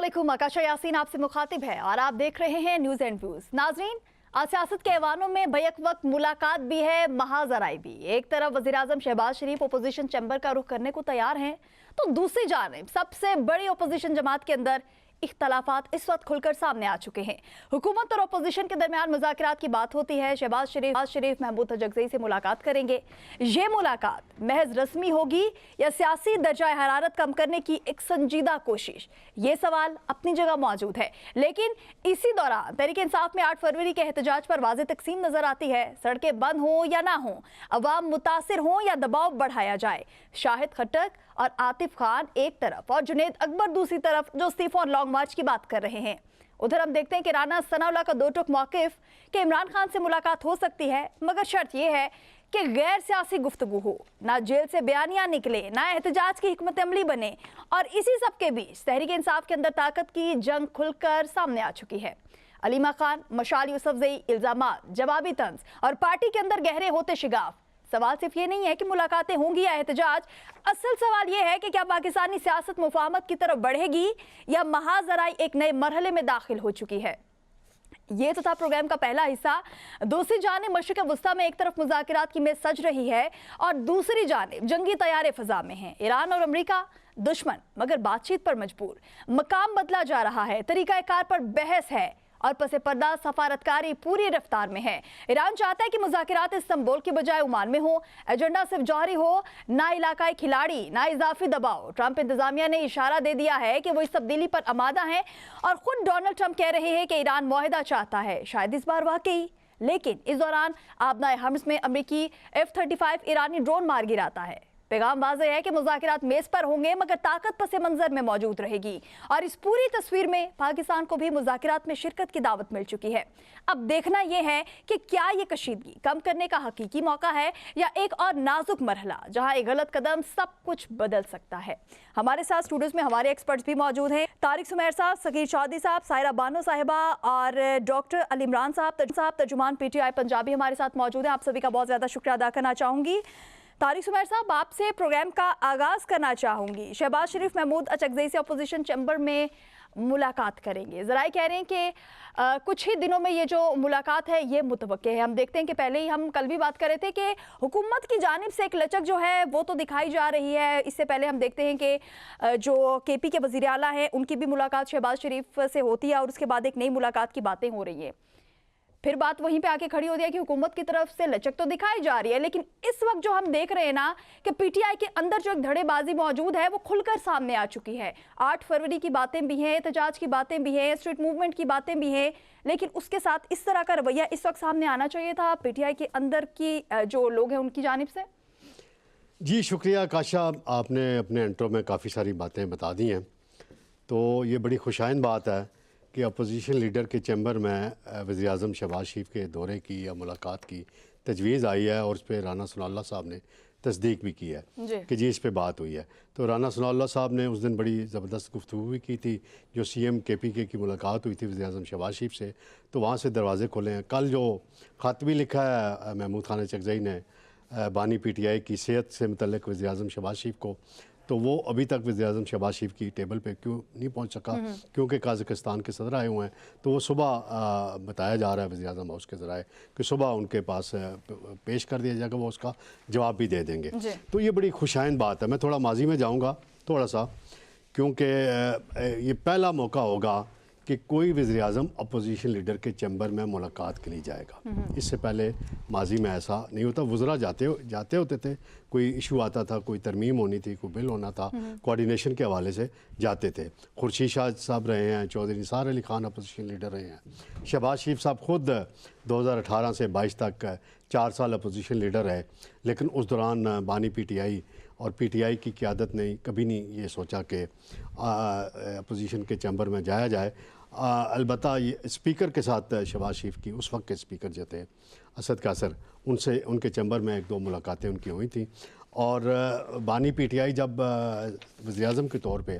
अस्सलामुअलैकुम, आकाशा यासीन आपसे मुखातिब है और आप देख रहे हैं न्यूज़ एंड व्यूज़। नाजरीन, आज सियासत के ऐवानों में बैक वक्त मुलाकात भी है, महाजराई भी। एक तरफ वज़ीर-ए-आज़म शहबाज शरीफ अपोजिशन चैम्बर का रुख करने को तैयार हैं, तो दूसरी जानिब सबसे बड़ी अपोजिशन जमात के अंदर इख्तलाफात इस वक्त खुलकर सामने आ चुके हैं। हुकूमत और अपोजिशन के दरमियान मुज़ाकरात की बात होती है। शहबाज शरीफ महमूद तजगज़ई से मुलाकात करेंगे। ये मुलाकात महज रस्मी होगी या सियासी दर्जाए हरारत कम करने की एक संजीदा कोशिश? ये सवाल अपनी जगह मौजूद है, लेकिन इसी दौरान तहरीक इंसाफ में 8 फरवरी के एहतजाज पर वाज़ेह तकसीम नजर आती है। सड़कें बंद हों या ना हों, अवाम मुतासिर हों या दबाव बढ़ाया जाए, शाहिद खट्टक और आतिफ खान एक तरफ और जुनैद अकबर दूसरी तरफ जो इस्तीफा और लॉन्ग मार्च की बात कर रहे हैं। उधर हम देखते हैं कि राना सनाउल्लाह का दो टुक मौकिफ कि इमरान खान से मुलाकात हो सकती है, मगर शर्त यह है कि गैर सियासी गुफ्तगू हो, ना जेल से बयानियां निकले, ना एहतजाज की हिकमत अमली बने। और इसी सब के बीच तहरीक इंसाफ के अंदर ताकत की जंग खुलकर सामने आ चुकी है। अलीमा खान, मशाल यूसुफजई, इल्जामात, जवाबी तंज और पार्टी के अंदर गहरे होते शिगाफ। सवाल सिर्फ ये नहीं है कि मुलाकातें होंगी या एहतजाज, असल सवाल ये है कि क्या पाकिस्तानी सियासत मुफाहमत की तरफ बढ़ेगी या महाजराई एक नए मरहले में दाखिल हो चुकी है। ये तो था प्रोग्राम का पहला हिस्सा। दूसरी जानिब मशरिक़ वस्ता में एक तरफ मुज़ाकरात की मेज सज रही है और दूसरी जानिब जंगी तैयारे फ़ज़ा में हैं। ईरान और अमेरिका दुश्मन मगर बातचीत पर मजबूर। मकाम बदला जा रहा है, तरीक़ाकार पर बहस है और पसे पर्दा सफारतकारी पूरी रफ्तार में है। ईरान चाहता है कि मुज़ाकरात इस्तांबुल की बजाय ओमान में हो, एजेंडा सिर्फ जौहरी हो, ना इलाकाई खिलाड़ी, ना इजाफी दबाव। ट्रंप इंतजामिया ने इशारा दे दिया है कि वो इस तब्दीली पर आमादा है और खुद डोनाल्ड ट्रंप कह रहे हैं कि ईरान मुआहिदा चाहता है, शायद इस बार वाकई। लेकिन इस दौरान आबनाए हम्स में अमरीकी F-35 ईरानी ड्रोन मार गिराता है। पैगाम वाज़ेह है कि मुज़ाकरात मेज़ पर होंगे मगर ताकत पस मंजर में मौजूद रहेगी और इस पूरी तस्वीर में पाकिस्तान को भी मुज़ाकरात में शिरकत की दावत मिल चुकी है। अब देखना यह है कि क्या ये कशीदगी कम करने का हकीकी मौका है या एक और नाजुक मरहला जहां एक गलत कदम सब कुछ बदल सकता है। हमारे साथ स्टूडियोज में हमारे एक्सपर्ट्स भी मौजूद हैं। तारिक सुमेर साहब, सकीर चौधरी साहब, सायरा बानो साहिबा और डॉक्टर अली इमरान साहब तर्जुमान PTI पंजाबी हमारे साथ मौजूद हैं। आप सभी का बहुत ज़्यादा शुक्रिया अदा करना चाहूँगी। तारिक सुमेर साहब, आपसे प्रोग्राम का आगाज़ करना चाहूँगी। शहबाज शरीफ महमूद तजगज़ई से अपोजिशन चैम्बर में मुलाकात करेंगे। ज़राए कह रहे हैं कि कुछ ही दिनों में ये जो मुलाकात है ये मुतवक्के है। हम देखते हैं कि पहले ही हम कल भी बात कर रहे थे कि हुकूमत की जानिब से एक लचक जो है वो तो दिखाई जा रही है। इससे पहले हम देखते हैं कि जो KP के वज़ीर आला हैं उनकी भी मुलाकात शहबाज शरीफ से होती है और उसके बाद एक नई मुलाकात की बातें हो रही हैं। फिर बात वहीं पे आके खड़ी होती है कि हुकूमत की तरफ से लचक तो दिखाई जा रही है, लेकिन इस वक्त जो हम देख रहे हैं ना कि PTI के अंदर जो एक धड़ेबाजी मौजूद है वो खुलकर सामने आ चुकी है। 8 फरवरी की बातें भी हैं, एहतजाज की बातें भी हैं, स्ट्रीट मूवमेंट की बातें भी हैं, लेकिन उसके साथ इस तरह का रवैया इस वक्त सामने आना चाहिए था PTI के अंदर की जो लोग हैं उनकी जानिब से। जी शुक्रिया आकाशा, आपने अपने इंट्रो में काफ़ी सारी बातें बता दी हैं। तो ये बड़ी खुशाइन बात है कि अपोजिशन लीडर के चैम्बर में वज़ीर-ए-आज़म शहबाज शरीफ के दौरे की या मुलाकात की तजवीज़ आई है और उस पर राना सनाउल्लाह साहब ने तस्दीक भी की है कि जी इस पे बात हुई है। तो राना सनाउल्लाह साहब ने उस दिन बड़ी ज़बरदस्त गुफ्तगू भी की थी। जो CM KPK की मुलाकात हुई थी वज़ीर-ए-आज़म शहबाज शरीफ से, तो वहाँ से दरवाज़े खुले हैं। कल जो ख़त भी लिखा है महमूद खान तजगज़ई ने बानी PTI की सेहत से मुतल्लिक़ वज़ीर-ए-आज़म शहबाज शरीफ को, तो वो अभी तक वज़ीर-ए-आज़म शहबाज शरीफ की टेबल पे क्यों नहीं पहुंच सका, क्योंकि काज़ाकिस्तान के सदर आए हुए हैं। तो वो सुबह बताया जा रहा है वज़ीर-ए-आज़म हाउस के ज़राए कि सुबह उनके पास पेश कर दिया जाएगा, वो उसका जवाब भी दे देंगे। तो ये बड़ी खुशाइन बात है। मैं थोड़ा माजी में जाऊँगा थोड़ा सा, क्योंकि ये पहला मौका होगा कि कोई वज़ीर-ए-आज़म अपोजिशन लीडर के चैम्बर में मुलाकात के लिए जाएगा। इससे पहले माजी में ऐसा नहीं होता। वज़रा जाते होते थे, कोई इशू आता था, कोई तरमीम होनी थी, कोई बिल होना था, कोऑर्डिनेशन के हवाले से जाते थे। खुर्शीद शाह साहब रहे हैं, चौधरी निसार अली खान अपोजिशन लीडर रहे हैं, शहबाज शरीफ साहब खुद 2018 से 22 तक 4 साल अपोजिशन लीडर रहे। लेकिन उस दौरान बानी PTI और PTI की क़यादत ने कभी नहीं ये सोचा कि अपोजिशन के चैम्बर में जाया जाए। अलबत्ता ये स्पीकर के साथ शहबाज शरीफ की उस वक्त के स्पीकर जो थे असद कासर, उनसे उनके चैम्बर में 1-2 मुलाकातें उनकी हुई थी। और बानी PTI जब वज़ीर-ए-आज़म के तौर पे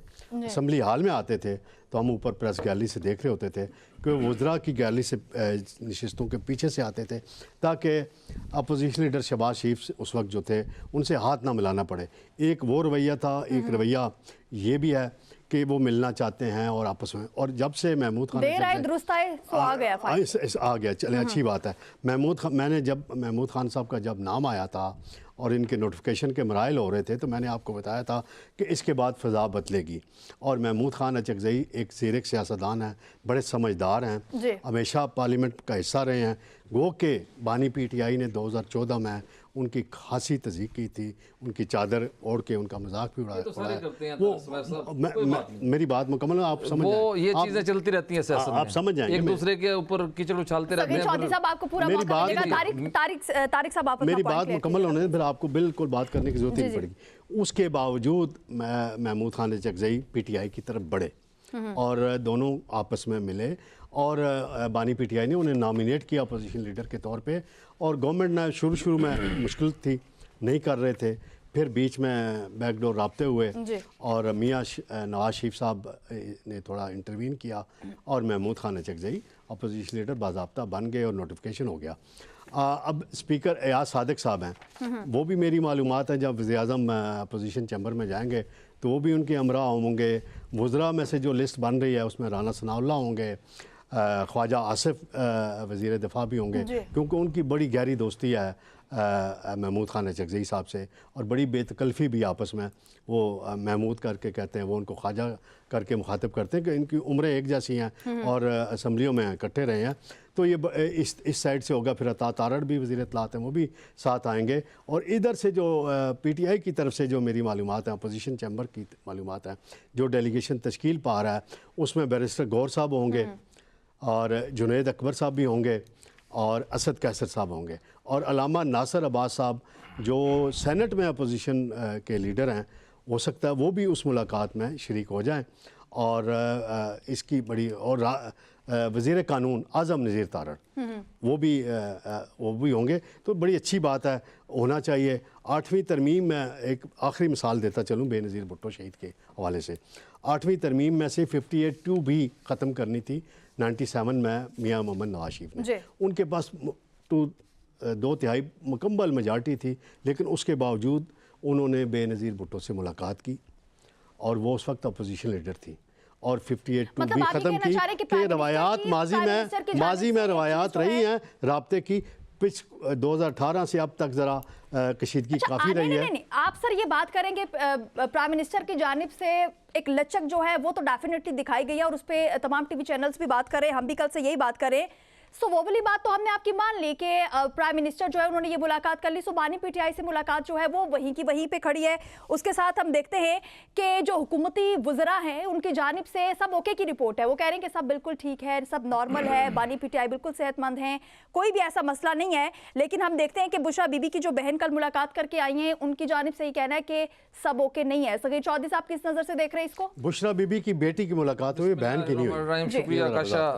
असम्बली हाल में आते थे तो हम ऊपर प्रेस गैलरी से देख रहे होते थे कि वज़रा की गैलरी से नशिस्तों के पीछे से आते थे ताकि अपोजिशन लीडर शहबाज शरीफ उस वक्त जो थे उनसे हाथ ना मिलाना पड़े। एक वो रवैया था। एक रवैया ये भी है कि वो मिलना चाहते हैं और आपस में, और जब से महमूद खान देर आए दुरुस्त आए तो आ गया फाइल। आ गया, चले अच्छी बात है। मैंने जब महमूद खान साहब का जब नाम आया था और इनके नोटिफिकेशन के मराइल हो रहे थे तो मैंने आपको बताया था कि इसके बाद फ़िज़ा बदलेगी। और महमूद खान अचकज़ई एक ज़ीरक सियासतदान हैं, बड़े समझदार हैं, हमेशा पार्लियामेंट का हिस्सा रहे हैं। गो के बानी PTI ने 2014 में उनकी खासी तज़ीक की थी, उनकी चादर ओढ़ के उनका मजाक भी उड़ाया। वो मेरी बात मुकम्मल, आप समझ वो ये चीजें चलती रहती हैं सियासत में, आप समझ जाएंगे, एक दूसरे के ऊपर कीचड़ उछालते रहते हैं। चौधरी साहब आपको पूरा मेरी मौका मिलेगा। तारिक साहब आप मेरी बात मुकम्मल होने फिर आपको बिल्कुल बात करने की जरूरत नहीं पड़ेगी। उसके बावजूद महमूद खान अचकज़ई PTI की तरफ बढ़े और दोनों आपस में मिले और बानी PTI ने उन्हें नॉमिनेट किया अपोजिशन लीडर के तौर पे। और गवर्नमेंट ने शुरू में मुश्किल थी, नहीं कर रहे थे, फिर बीच में बैकडोर राब्ते हुए और मियाँ नवाज शरीफ साहब ने थोड़ा इंटरवीन किया और महमूद खान अचकज़ई अपोजिशन लीडर बाज़ाब्ता बन गए और नोटिफिकेशन हो गया। अब स्पीकर एयाज सादिक साहब हैं, वो भी मेरी मालूमात है जब वज़ीर-ए-आज़म अपोजिशन चैम्बर में जाएंगे तो वो भी उनके हमरा होंगे। वज़रा में से जो लिस्ट बन रही है उसमें राना सनाउल्लाह होंगे, ख्वाजा आसिफ वज़ीर दिफा भी होंगे, क्योंकि उनकी बड़ी गहरी दोस्ती है महमूद खान अचकज़ई साहब से और बड़ी बेतकल्फ़ी भी आपस में। वो महमूद करके कहते हैं, वो उनको ख्वाजा करके मुखातिब करते हैं कि इनकी उम्रें एक जैसी हैं और असम्बलियों में इकट्ठे रहे हैं। तो ये इस साइड से होगा। फिर अता तारड़ भी वज़ीर इत्तलात हैं, वो भी साथ आएंगे। और इधर से जो PTI की तरफ से जो मेरी मालूमात है, अपोजिशन चैम्बर की मालूमात है, जो डेलीगेशन तश्कील पा रहा है उसमें बैरिस्टर गौर साहब होंगे और जुनैद अकबर साहब भी होंगे और असद कैसर साहब होंगे और अलामा नासिर अब्बास साहब जो सेनेट में अपोजिशन के लीडर हैं, हो सकता है वो भी उस मुलाकात में शरीक हो जाएं। और इसकी बड़ी और वज़ीर कानून आज़म नज़ीर तारड़ वो भी होंगे। तो बड़ी अच्छी बात है, होना चाहिए। 8वीं तरमीम में एक आखिरी मिसाल देता चलूँ बेनज़ीर भुट्टो शहीद के हवाले से। 8वीं तरमीम में से 58(2) भी ख़त्म करनी थी 97 में मियाँ मोहम्मद नवाज शरीफ ने। उनके पास 2/3 मुकम्मल मेजॉरिटी थी, लेकिन उसके बावजूद उन्होंने बेनज़ीर भुट्टो से मुलाकात की और वो उस वक्त अपोजिशन लीडर थी और 58(2) भी ख़त्म की कि रवायात माजी में रवायात रही हैं राब्ते की। 2018 से अब तक ज़रा कशीदगी काफ़ी रही है। नहीं, आप सर ये बात करेंगे प्राइम मिनिस्टर की जानिब से एक लचक जो है वो तो डेफिनेटली दिखाई गई है और उस पर तमाम टीवी चैनल्स भी बात करें, हम भी कल से यही बात करें। सो वो वाली बात तो हमने आपकी मान ली कि प्राइम मिनिस्टर जो है उन्होंने ये मुलाकात कर ली। सो बानी PTI से मुलाकात जो है वो वहीं की वहीं पे खड़ी है। उसके साथ हम देखते हैं कि जो हुकूमती वज़रा हैं उनकी जानिब से सब ओके की रिपोर्ट है, वो कह रहे हैं कि सब बिल्कुल ठीक है, सब नॉर्मल है, बानी PTI बिल्कुल सेहतमंद हैं, कोई भी ऐसा मसला नहीं है। लेकिन हम देखते हैं कि बुशरा बीबी की जो बहन कल मुलाकात करके आई हैं उनकी जानिब से ही कहना है कि सब ओके नहीं है। सगीर चौधरी साहब किस नज़र से देख रहे हैं इसको? बुशरा बीबी की बेटी की मुलाकात हुई, बहन की नहीं हुई। शुक्रिया आकाशा।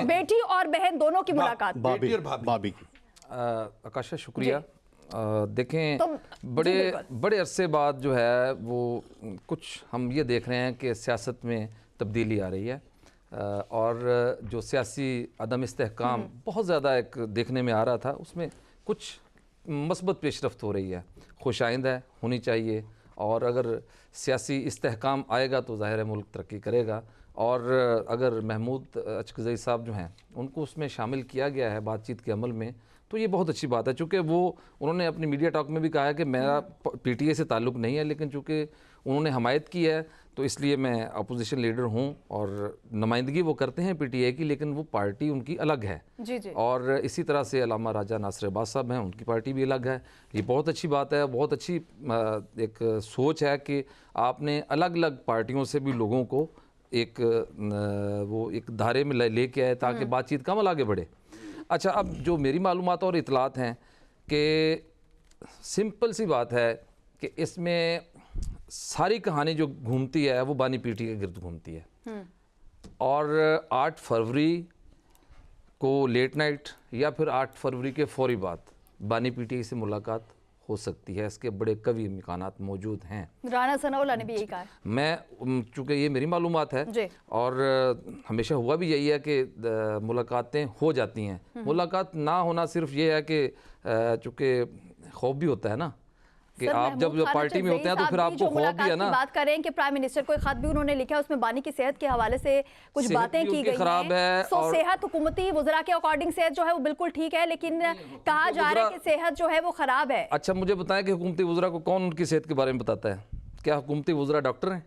बेटी और बहन दोनों की मुलाकात, भाभी की। आकाशा शुक्रिया। देखें तो बड़े अरसे बाद जो है वो कुछ हम ये देख रहे हैं कि सियासत में तब्दीली आ रही है और जो सियासी अदम इस्तेहकाम बहुत ज़्यादा एक देखने में आ रहा था, उसमें कुछ मस्बत पेशरफ्त हो रही है, खुशाइंद है, होनी चाहिए। और अगर सियासी इस्तेहकाम आएगा तो ज़ाहिर है मुल्क तरक्की करेगा। और अगर महमूद अचकज़ई साहब जो हैं उनको उसमें शामिल किया गया है बातचीत के अमल में, तो ये बहुत अच्छी बात है। चूँकि उन्होंने अपनी मीडिया टॉक में भी कहा है कि मेरा PTI से ताल्लुक़ नहीं है, लेकिन चूँकि उन्होंने हमायत की है तो इसलिए मैं अपोजिशन लीडर हूँ और नुमाइंदगी वो करते हैं PTI की, लेकिन वो पार्टी उनकी अलग है। जी। और इसी तरह से अलामा राजा नासिर अब्बास साहब हैं, उनकी पार्टी भी अलग है। ये बहुत अच्छी बात है, बहुत अच्छी एक सोच है कि आपने अलग अलग पार्टियों से भी लोगों को एक धारे में लेके आए ताकि बातचीत का अमल आगे बढ़े। अच्छा, अब जो मेरी मालूमात और इतलात हैं कि सिंपल सी बात है कि इसमें सारी कहानी जो घूमती है वो बानी PTI के गिर्द घूमती है। और 8 फरवरी को लेट नाइट या फिर 8 फरवरी के फौरी बाद बानी PTI से मुलाकात हो सकती है। इसके बड़े कवि इम्कानात मौजूद हैं। राना सनाउल्लाह ने भी यही कहा है। मैं चूँकि ये मेरी मालूमात है और हमेशा हुआ भी यही है कि मुलाकातें हो जाती हैं। मुलाकात ना होना सिर्फ ये है कि चूँकि खौफ भी होता है ना, कि सर, आप महमूद जब खान पार्टी में होते हैं तो साहब फिर भी आपको जो खौफ भी मुलाकात है की ना। बात कर रहे हैं कि प्राइम मिनिस्टर को एक खत भी उन्होंने लिखा है, उसमें बानी की सेहत के हवाले से कुछ सेहत बातें भी की उनकी गई खराब है सो और सेहत हुकूमती वज़रा के अकॉर्डिंग सेहत जो है वो बिल्कुल ठीक है, लेकिन कहा जा रहा है कि सेहत जो है वो खराब है। अच्छा मुझे बताएं कि हुकूमती वज़रा को कौन उनकी सेहत के बारे में बताता है? क्या हुकूमती वज़रा डॉक्टर हैं?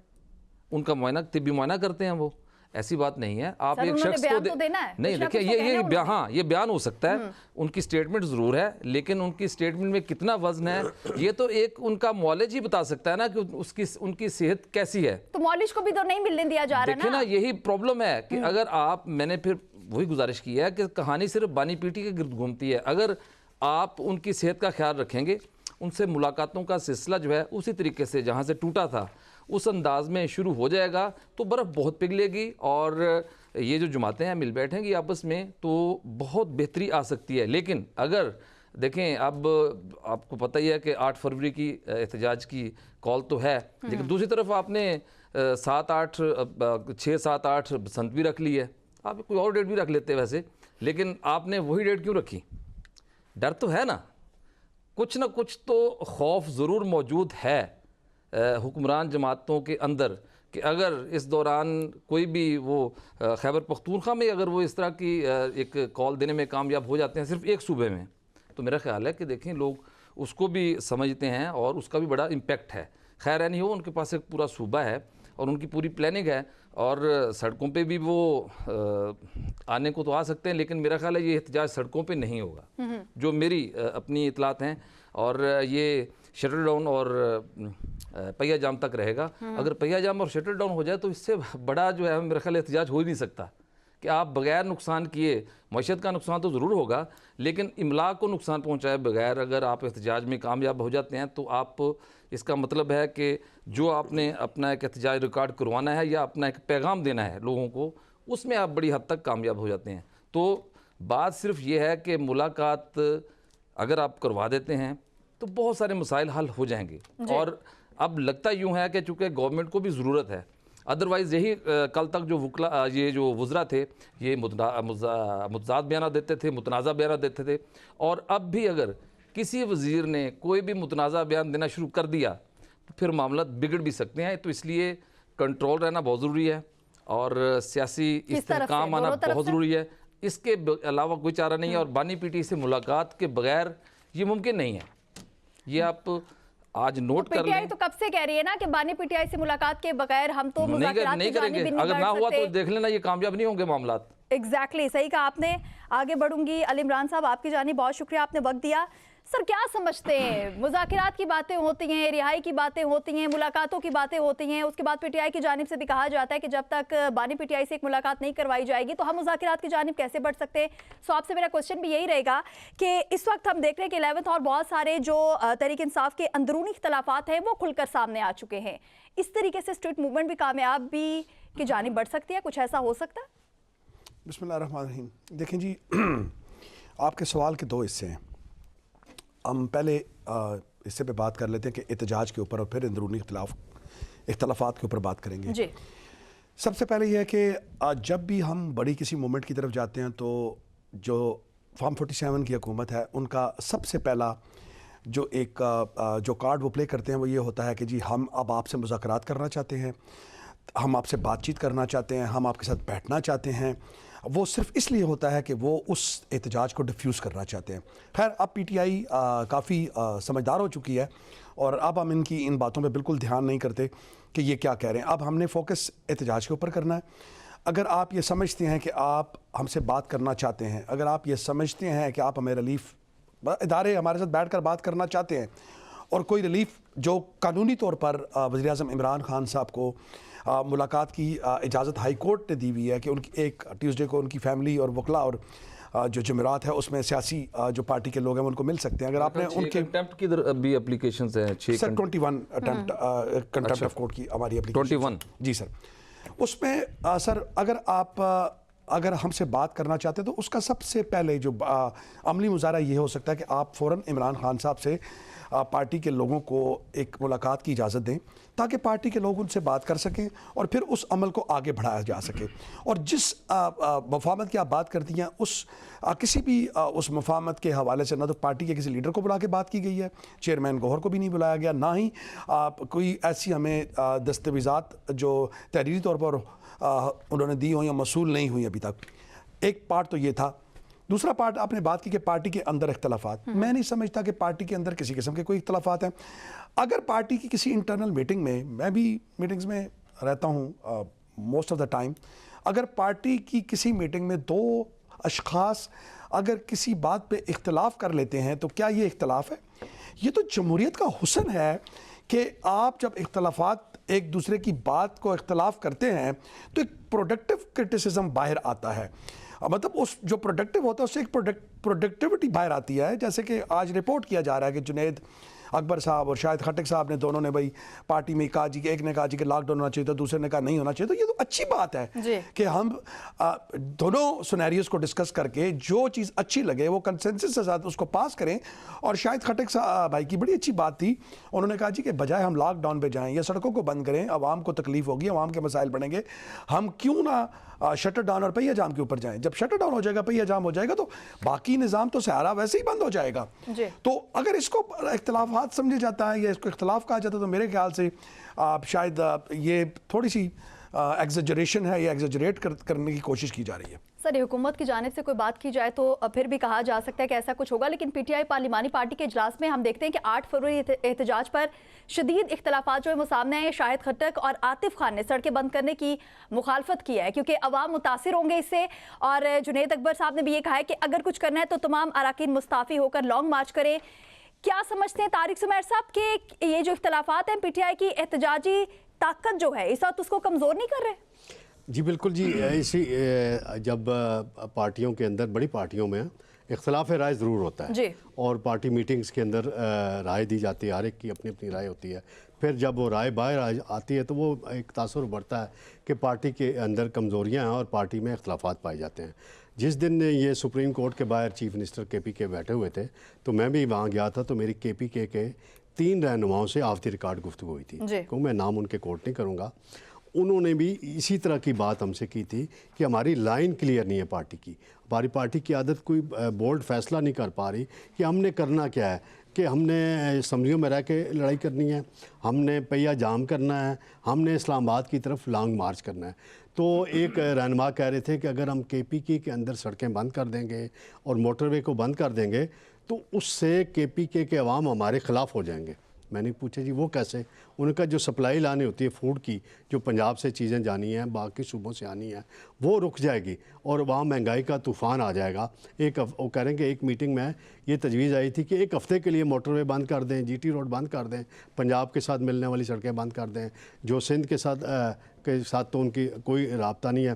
उनका मुआयना, तिब्बी मुआयना करते हैं वो? ऐसी बात नहीं है। आप सर, एक उन्होंने शख्स बयान को तो देना है, नहीं कुछ ना देखिए, कुछ तो कहना ये उन्होंने। हाँ ये बयान हो सकता है, उनकी स्टेटमेंट ज़रूर है, लेकिन उनकी स्टेटमेंट में कितना वजन है ये तो एक उनका मौलिज ही बता सकता है ना कि उसकी उनकी सेहत कैसी है। तो मौलिज को भी तो नहीं मिलने दिया जा रहा देखिए ना, ना। यही प्रॉब्लम है कि अगर आप, मैंने फिर वही गुजारिश की है कि कहानी सिर्फ बानी पीटी के गिर्द घूमती है। अगर आप उनकी सेहत का ख्याल रखेंगे, उनसे मुलाकातों का सिलसिला जो है उसी तरीके से जहाँ से टूटा था उस अंदाज में शुरू हो जाएगा तो बर्फ़ बहुत पिघलेगी और ये जो जमातें हैं मिल बैठेंगी आपस में तो बहुत बेहतरी आ सकती है। लेकिन अगर देखें, अब आपको पता ही है कि 8 फरवरी की एहतजाज की कॉल तो है, लेकिन दूसरी तरफ आपने 6, 7, 8 बसंत भी रख ली है। आप कोई और डेट भी रख लेते हैं वैसे, लेकिन आपने वही डेट क्यों रखी? डर तो है ना, कुछ ना कुछ तो खौफ ज़रूर मौजूद है हुक्मरान जमातों के अंदर कि अगर इस दौरान कोई भी वो खैबर पख्तूनख्वा में अगर वो इस तरह की एक कॉल देने में कामयाब हो जाते हैं सिर्फ एक सूबे में, तो मेरा ख्याल है कि देखें लोग उसको भी समझते हैं और उसका भी बड़ा इम्पेक्ट है। खैर है नहीं हो, उनके पास एक पूरा सूबा है और उनकी पूरी प्लानिंग है और सड़कों पे भी वो आने को तो आ सकते हैं, लेकिन मेरा ख्याल है ये एहतजाज सड़कों पे नहीं होगा, जो मेरी अपनी इतलात हैं। और ये शटल डाउन और पहिया जाम तक रहेगा। अगर पहिया जाम और शटल डाउन हो जाए तो इससे बड़ा जो है मेरा ख्याल एहतजाज हो ही नहीं सकता कि आप बगैर नुकसान किए, मईशत का नुकसान तो ज़रूर होगा, लेकिन इमला को नुकसान पहुँचाए बगैर अगर आप एहतजाज में कामयाब हो जाते हैं तो आप, इसका मतलब है कि जो आपने अपना एक एहतजाज रिकॉर्ड करवाना है या अपना एक पैगाम देना है लोगों को, उसमें आप बड़ी हद तक कामयाब हो जाते हैं। तो बात सिर्फ ये है कि मुलाकात अगर आप करवा देते हैं तो बहुत सारे मसाइल हल हो जाएंगे। और अब लगता यूँ है कि चूँकि गवर्नमेंट को भी ज़रूरत है, अदरवाइज़ यही कल तक जो वकला, ये जो वज़रा थे ये मुतज़ाद बयान देते थे, मुतनाज़ा बयान देते थे, और अब भी अगर किसी वज़ीर ने कोई भी मुतनाज़ा बयान देना शुरू कर दिया तो फिर मामला बिगड़ भी सकते हैं। तो इसलिए कंट्रोल रहना बहुत ज़रूरी है और सियासी इस्तेहकाम आना बहुत ज़रूरी है। इसके अलावा कोई चारा नहीं है और बानी पीटी से मुलाकात के बगैर ये मुमकिन नहीं है। ये आप आज नोट कर लें। तो कब से कह रही है ना कि बानी पीटीआई से मुलाकात के बगैर हम तो मुज़ाकरात नहीं करेंगे। अगर ना हुआ तो देख लेना ये कामयाब नहीं होंगे मामलात। एग्जैक्टली सही कहा आपने। आगे बढ़ूंगी। अली इमरान साहब, आपकी जानिब बहुत शुक्रिया, आपने वक्त दिया। सर, क्या समझते हैं, मुज़ाकरात की बातें होती हैं, रिहाई की बातें होती हैं, मुलाकातों की बातें होती हैं, उसके बाद पीटीआई की जानिब से भी कहा जाता है कि जब तक बानी पीटीआई से एक मुलाकात नहीं करवाई जाएगी तो हम मुज़ाकरात की जानिब कैसे बढ़ सकते हैं। सो आपसे मेरा क्वेश्चन भी यही रहेगा कि इस वक्त हम देख रहे हैं कि 11th और बहुत सारे जो तहरीक इंसाफ के अंदरूनी इख्तलाफात हैं वो खुलकर सामने आ चुके हैं। इस तरीके से स्ट्रीट मूवमेंट भी कामयाबी की जानिब बढ़ सकती है, कुछ ऐसा हो सकता है? बिस्मिल्लाहिर्रहमानिर्रहीम। देखें जी, आपके सवाल के दो हिस्से हैं। हम पहले हिस्से पे बात कर लेते हैं कि एहतजाज के ऊपर और फिर अंदरूनी इख्तलाफात के ऊपर बात करेंगे जी। सबसे पहले यह है कि जब भी हम बड़ी किसी मूवमेंट की तरफ जाते हैं तो जो फॉर्म 47 की हुकूमत है उनका सबसे पहला जो जो कार्ड वो प्ले करते हैं वो ये होता है कि जी हम अब आपसे मुज़ाकरात करना चाहते हैं, हम आपसे बातचीत करना चाहते हैं, हम आपके साथ बैठना चाहते हैं। वो सिर्फ इसलिए होता है कि वो उस एहतजाज को डिफ्यूज़ करना चाहते हैं। खैर, अब पीटीआई काफ़ी समझदार हो चुकी है और अब हम इनकी इन बातों पे बिल्कुल ध्यान नहीं करते कि ये क्या कह रहे हैं। अब हमने फोकस एहतजाज के ऊपर करना है। अगर आप ये समझते हैं कि आप हमसे बात करना चाहते हैं, अगर आप ये समझते हैं कि आप हमें रिलीफ इदारे हमारे साथ बैठ कर बात करना चाहते हैं और कोई रिलीफ जो कानूनी तौर पर वज़ीर आज़म इमरान खान साहब को मुलाकात की इजाज़त हाई कोर्ट ने दी हुई है कि उनकी एक ट्यूसडे को उनकी फैमिली और वकला और जो जुमेरात है उसमें सियासी जो पार्टी के लोग हैं उनको मिल सकते हैं। अगर आपने उनके कंटेम्प्ट की भी एप्लीकेशंस हैं, 21 अटेम्प्ट कंटेम्प्ट ऑफ कोर्ट की हमारी एप्लीकेशन 21 जी सर। उसमें सर अगर हमसे बात करना चाहते हैं तो उसका सबसे पहले जो अमली मुजाहरा ये हो सकता है कि आप फ़ौरन इमरान खान साहब से पार्टी के लोगों को एक मुलाकात की इजाज़त दें ताकि पार्टी के लोग उनसे बात कर सकें और फिर उस अमल को आगे बढ़ाया जा सके। और जिस मफाहमत की आप बात करती हैं उस किसी भी उस मफाहमत के हवाले से ना तो पार्टी के किसी लीडर को बुला के बात की गई है, चेयरमैन गौहर को भी नहीं बुलाया गया, ना ही कोई ऐसी हमें दस्तावेज़ात जो तहरीरी तौर पर उन्होंने दी हुई या मसूल नहीं हुई अभी तक। एक पार्ट तो ये था। दूसरा पार्ट आपने बात की कि पार्टी के अंदर इख्तलाफात, मैं नहीं समझता कि पार्टी के अंदर किसी किस्म के कोई इख्तलाफात हैं। अगर पार्टी की किसी इंटरनल मीटिंग में, मैं भी मीटिंग्स में रहता हूँ मोस्ट ऑफ द टाइम, अगर पार्टी की किसी मीटिंग में दो अशखास अगर किसी बात पे इख्तलाफ कर लेते हैं तो क्या ये इख्तलाफ है? ये तो जमहूरियत का हुस्न है कि आप जब इख्तलाफात एक दूसरे की बात को इख्तलाफ करते हैं तो एक प्रोडक्टिव क्रिटिसिज्म बाहर आता है। मतलब उस जो प्रोडक्टिव होता है उससे एक प्रोडक्टिविटी बाहर आती है। जैसे कि आज रिपोर्ट किया जा रहा है कि जुनैद अकबर साहब और शाहिद खट्टक साहब ने दोनों ने भाई पार्टी में कहा जी कि एक ने कहा जी कि लॉकडाउन होना चाहिए तो दूसरे ने कहा नहीं होना चाहिए। तो ये तो अच्छी बात है कि हम दोनों सिनेरियोस को डिस्कस करके जो चीज़ अच्छी लगे वो कंसेंसस के साथ उसको पास करें। और शाहिद खट्टक साहब भाई की बड़ी अच्छी बात थी, उन्होंने कहा जी कि बजाय हम लॉकडाउन पे जाएं या सड़कों को बंद करें, आवाम को तकलीफ होगी, आवाम के मसाइल बढ़ेंगे, हम क्यों ना शटर डाउन और पहिया जाम के ऊपर जाएं। जब शटर डाउन हो जाएगा, पहिया जाम हो जाएगा तो बाकी निज़ाम तो सारा वैसे ही बंद हो जाएगा। तो अगर इसको इख्तलाफात समझे जाता है या इसको इख्तलाफ कहा जाता है तो मेरे ख्याल से शायद ये थोड़ी सी एग्जेजरेशन है या एग्जेजरेट करने की कोशिश की जा रही है। सर, ये हुकूमत की जानिब से कोई बात की जाए तो फिर भी कहा जा सकता है कि ऐसा कुछ होगा, लेकिन पीटीआई पार्लिमानी पार्टी के इजलास में हम देखते हैं कि 8 फरवरी एहतजाज पर शदीद इख्तलाफात जो है वो सामने आए। शाहिद खट्टक और आतिफ खान ने सड़कें बंद करने की मुखालफत की है क्योंकि अवाम मुतासिर होंगे इससे। और जुनैद अकबर साहब ने भी ये कहा है कि अगर कुछ करना है तो तमाम अराकीन मुस्ताफ़ी होकर लॉन्ग मार्च करें। क्या समझते हैं तारिक सुमैर साहब कि ये जो इख्तलाफात हैं पीटीआई की एहतजाजी ताकत जो है इस वक्त उसको कमज़ोर नहीं कर रहे? जी बिल्कुल जी, इसी जब पार्टियों के अंदर, बड़ी पार्टियों में इख्तलाफ राय ज़रूर होता है जी। और पार्टी मीटिंग्स के अंदर राय दी जाती है, हर एक की अपनी अपनी राय होती है। फिर जब वो राय बाहर आती है तो वो एक तासुर बढ़ता है कि पार्टी के अंदर कमज़ोरियाँ हैं और पार्टी में इख्तलाफात पाए जाते हैं। जिस दिन ये सुप्रीम कोर्ट के बाहर चीफ मिनिस्टर KPK बैठे हुए थे तो मैं भी वहाँ गया था, तो मेरी KPK के 3 रहनुमाओं से ऑफ द रिकॉर्ड गुफ्तगू हुई थी, क्यों मैं नाम उनके कोट नहीं करूँगा। उन्होंने भी इसी तरह की बात हमसे की थी कि हमारी लाइन क्लियर नहीं है पार्टी की, हमारी पार्टी की आदत कोई बोल्ड फैसला नहीं कर पा रही कि हमने करना क्या है, कि हमने असम्बलियों में रह के लड़ाई करनी है, हमने पहिया जाम करना है, हमने इस्लामाबाद की तरफ लॉन्ग मार्च करना है। तो एक रहनुमा कह रहे थे कि अगर हम KPK के अंदर सड़कें बंद कर देंगे और मोटरवे को बंद कर देंगे तो उससे KPK के अवाम हमारे ख़िलाफ़ हो जाएंगे। मैंने पूछा जी वो कैसे? उनका जो सप्लाई लाने होती है फूड की, जो पंजाब से चीज़ें जानी हैं, बाकी सूबों से आनी हैं, वो रुक जाएगी और वहाँ महंगाई का तूफ़ान आ जाएगा। वो कह रहे हैं कि एक मीटिंग में ये तजवीज़ आई थी कि 1 हफ़्ते के लिए मोटरवे बंद कर दें, GT रोड बंद कर दें, पंजाब के साथ मिलने वाली सड़कें बंद कर दें, जो सिंध के साथ तो उनकी कोई रब्ता नहीं है,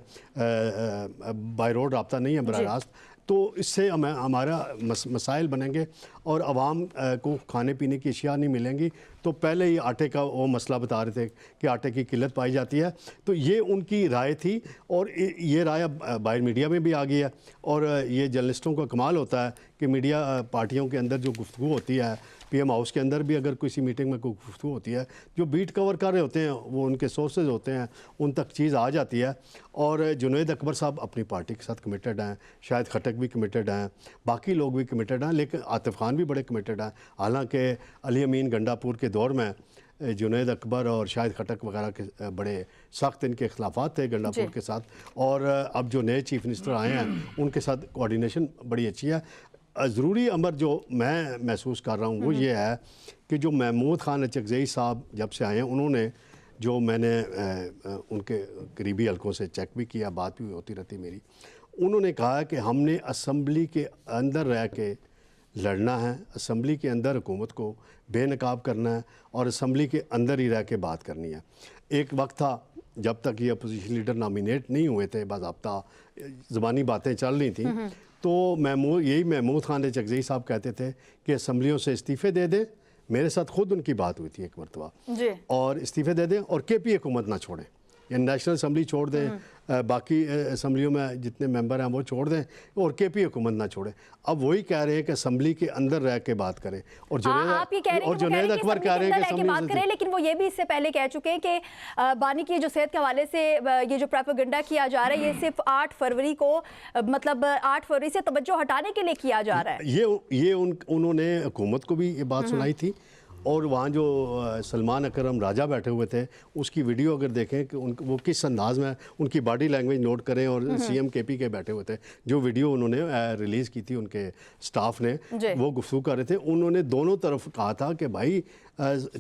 बाई रोड रब्ता नहीं है बराह रास्त। तो इससे हमारा मसाइल बनेंगे और आवाम को खाने पीने की अशिया नहीं मिलेंगी। तो पहले ही आटे का वो मसला बता रहे थे कि आटे की किल्लत पाई जाती है। तो ये उनकी राय थी और ये राय बाहर मीडिया में भी आ गई है। और ये जर्नलिस्टों का कमाल होता है कि मीडिया पार्टियों के अंदर जो गुफ्तगू होती है, PM हाउस के अंदर भी अगर किसी मीटिंग में कोई गुफ्तगू होती है, जो बीट कवर कर रहे होते हैं वो उनके सोर्सेज होते हैं, उन तक चीज़ आ जाती है। और जुनैद अकबर साहब अपनी पार्टी के साथ कमिटेड हैं, शाहिद खट्टक भी कमिटेड हैं, बाकी लोग भी कमिटेड हैं, लेकिन आतिफ खान भी बड़े कमिटेड हैं। हालांकि अली अमीन गंडापुर के दौर में जुनैद अकबर और शाहिद खट्टक वगैरह के बड़े सख्त इनके खिलाफात थे गंडापुर के साथ। और अब जो नए चीफ मिनिस्टर आए हैं उनके साथ कोऑर्डिनेशन बड़ी अच्छी है। ज़रूरी अमर जो मैं महसूस कर रहा हूँ वो ये है कि जो महमूद खान अचकज़ई साहब जब से आए हैं, उन्होंने जो मैंने उनके करीबी हलकों से चेक भी किया, बात भी होती रहती मेरी, उन्होंने कहा कि हमने असम्बली के अंदर रह के लड़ना है, असम्बली के अंदर हुकूमत को बेनकाब करना है और असम्बली के अंदर ही रह के बात करनी है। एक वक्त था जब तक ये अपोजिशन लीडर नॉमिनेट नहीं हुए थे, बाज़ाब्ता ज़बानी बातें चल रही थी, तो महमूद खान अचकज़ई साहब कहते थे कि असम्बलियों से इस्तीफ़े दे दें। मेरे साथ खुद उनकी बात हुई थी एक मरतबा, और इस्तीफ़े दे दें और KP हुकूमत ना छोड़ें, या नेशनल असम्बली छोड़ दें, बाकी असम्बलियों में जितने मेंबर हैं वो छोड़ दें और केपी हुकूमत ना छोड़े। अब वही कह रहे हैं कि असम्बली के अंदर रह के बात करें और आप ये कह रहे हैं कि जुनैद अकबर कह रहे हैं कि बात करें, लेकिन वो ये भी इससे पहले कह चुके हैं कि बानी की जो सेहत के हवाले से ये जो प्रोपेगेंडा किया जा रहा है ये सिर्फ 8 फरवरी को मतलब 8 फरवरी से तवज्जो हटाने के लिए किया जा रहा है। ये उन्होंने हुकूमत को भी ये बात सुनाई थी और वहाँ जो सलमान अकरम राजा बैठे हुए थे उसकी वीडियो अगर देखें कि वो किस अंदाज में उनकी बॉडी लैंग्वेज नोट करें और सीएम केपी के बैठे हुए थे, जो वीडियो उन्होंने रिलीज़ की थी उनके स्टाफ ने, वो गुफ्तगू कर रहे थे। उन्होंने दोनों तरफ कहा था कि भाई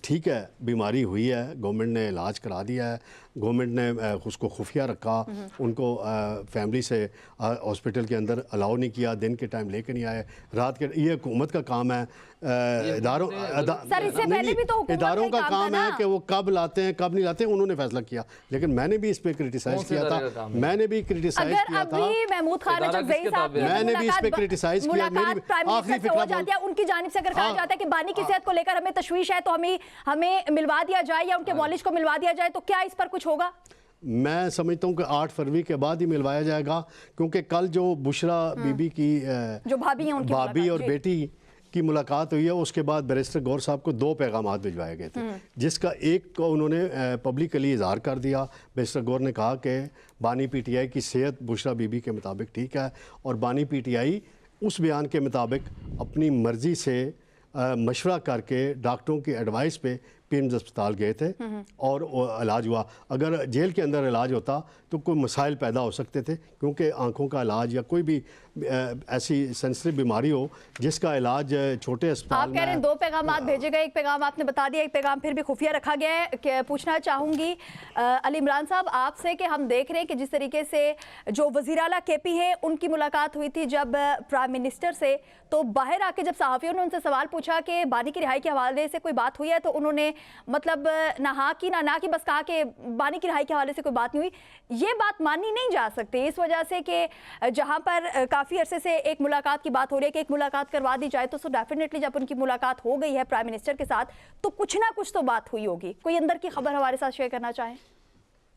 ठीक है बीमारी हुई है, गवर्नमेंट ने इलाज करा दिया है, गवर्नमेंट ने उसको खुफिया रखा, उनको फैमिली से हॉस्पिटल के अंदर अलाउ नहीं किया, दिन के टाइम लेके नहीं आए, रात के, ये हुकूमत का काम है, इदारों का काम है कि वो कब लाते हैं कब नहीं लाते हैं, उन्होंने फैसला किया। लेकिन मैंने भी इस पे क्रिटिसाइज किया था, मैंने भी क्रिटिसाइज किया था, मैंने भी इस पे क्रिटिसाइज किया। मेरी आखिरी फिक्र उनकी जानिब से अगर कहा जाता है कि बानी की सेहत को लेकर हमें तशवीश है तो हमें मिलवा दिया जाए या उनके मौलिज को मिलवा दिया जाए, तो क्या इस पर कुछ होगा? मैं समझता हूँ कि 8 फरवरी के बाद ही मिलवाया जाएगा, क्योंकि कल जो बुशरा बीबी की जो भाभी हैं उनकी भाभी और बेटी की मुलाकात हुई है, उसके बाद बैरिस्टर गौर साहब को 2 पैगाम भिजवाए गए थे, जिसका एक को उन्होंने पब्लिकली इजहार कर दिया। बैरिस्टर गौर ने कहा कि बानी पीटीआई की सेहत बुशरा बीबी के मुताबिक ठीक है और बानी पीटीआई उस बयान के मुताबिक अपनी मर्ज़ी से मशवरा करके डॉक्टरों की एडवाइस पे पीएमज़ अस्पताल गए थे और इलाज हुआ। अगर जेल के अंदर इलाज होता तो कोई मसाइल पैदा हो सकते थे, क्योंकि आंखों का इलाज या कोई भी ऐसी सेंसिटिव बीमारी हो जिसका इलाज छोटे अस्पताल आप कह रहे हैं 2 पैगाम भेजे गए, एक पैगाम आपने बता दिया, एक पैगाम फिर भी खुफिया रखा गया है। पूछना चाहूँगी अली इमरान साहब आपसे कि हम देख रहे हैं कि जिस तरीके से जो वज़ीर आला केपी है उनकी मुलाकात हुई थी जब प्राइम मिनिस्टर से, तो बाहर आके जब सहाफ़ियों ने उनसे सवाल पूछा कि बानी की रिहाई के हवाले से कोई बात हुई है, तो उन्होंने मतलब ना हाँ की ना की बस कहा कि बानी की रिहाई के हवाले से कोई बात नहीं हुई। ये बात मानी नहीं जा सकती इस वजह से कि जहाँ पर काफ़ी अरसे से एक मुलाकात की बात हो रही है कि एक मुलाकात करवा दी जाए, तो सो डेफिनेटली जब उनकी मुलाकात हो गई है प्राइम मिनिस्टर के साथ तो कुछ ना कुछ तो बात हुई होगी। कोई अंदर की खबर हमारे साथ शेयर करना चाहें?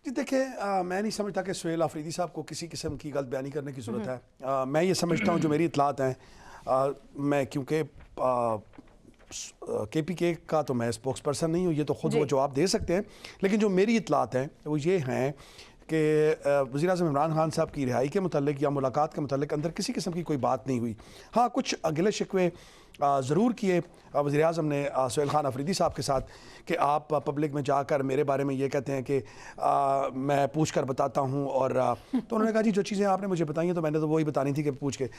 जी देखिए, मैं नहीं समझता कि सुहेल आफरीदी साहब को किसी किस्म की गलत बयानी करने की ज़रूरत है। मैं ये समझता हूँ जो मेरी इतलात हैं, मैं क्योंकि KPK का तो मैं स्पोक्स पर्सन नहीं हूँ, ये तो खुद वो जवाब दे सकते हैं, लेकिन जो मेरी इतलात हैं वो ये हैं कि वज़ीर-ए-आज़म इमरान खान साहब की रिहाई के मुतालिक या मुलाकात के मुतालिक अंदर किसी किस्म की कोई बात नहीं हुई। हाँ, कुछ गिले शिकवे ज़रूर किए वज़ीर-ए-आज़म ने सुहेल खान अफरीदी साहब के साथ कि आप पब्लिक में जाकर मेरे बारे में ये कहते हैं कि मैं पूछ कर बताता हूँ, और तो उन्होंने कहा जी जो चीज़ें आपने मुझे बताई हैं तो मैंने तो वही बतानी थी कि पूछ के।